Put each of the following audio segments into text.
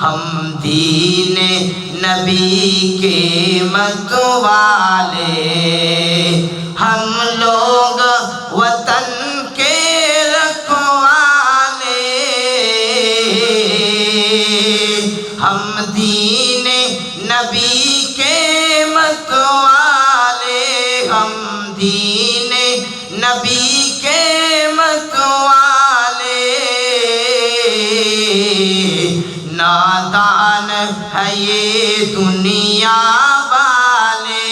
ہم دین نبی کے متوالے، ہم لوگ وطن کے رکھوالے، ہم دین نبی کے متوالے، ہم دین نبی کے متوالے، نادان ہے یہ دنیا والے،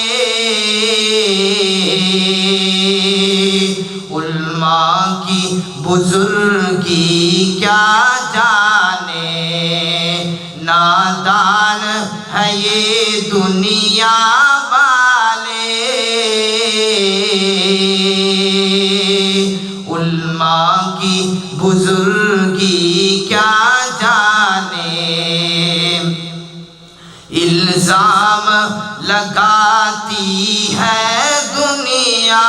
علماء کی بزرگی کیا جانے، نادان ہے یہ دنیا والے، علماء کی بزرگی کیا جانے، الزام لگاتی ہے دنیا،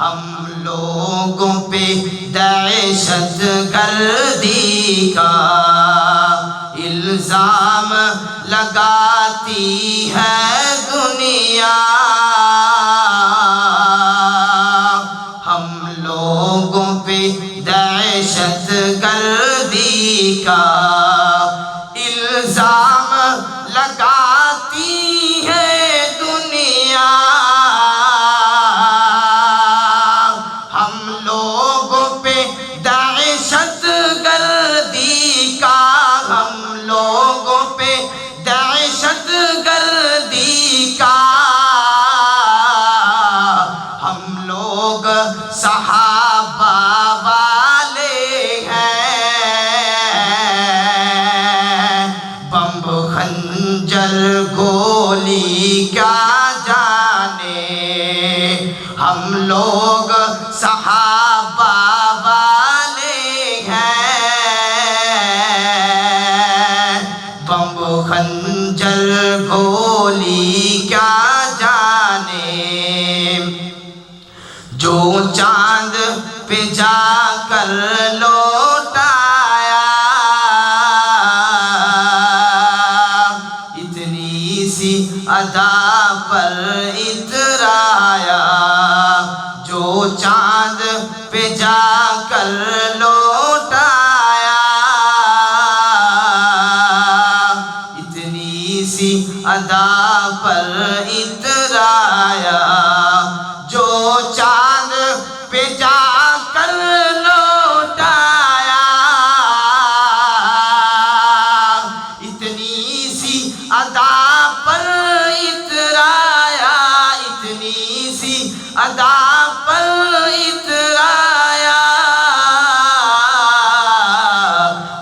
ہم لوگوں پہ دہشت گردی کا الزام لگاتی ہے دنیا، ہم لوگوں پہ دہشت گردی کا الزام لگاتی ہے دنیا، ہم لوگوں پہ دہشت گردی کا، ہم لوگوں پہ دہشت گردی کا، ہم لوگ صحابہ والے ہیں، بم خنجر گولی کیا جانے، ہم لوگ صحابہ والے ہیں، بم خنجر گولی کیا جانے، جو چاند پہ جا کر لوٹ آیا، اتنی سی ادا پر اترایا، جو چاند پہ جا کر لوٹ آیا، اتنی سی ادا پر اترایا، جو چاند پہ جا کر لوٹ آیا، اتنی سی ادا پر اترایا، اتنی سی ادا پر اترایا،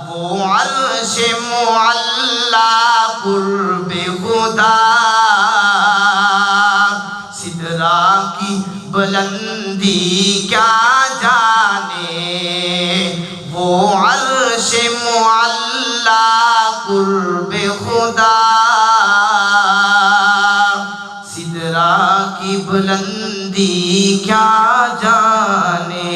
وہ عرش معلی قرب خدا، سدرہ کی بلندی کیا جانے، وہ عرش معلی قرب خدا، سدرہ کی بلندی کیا جانے۔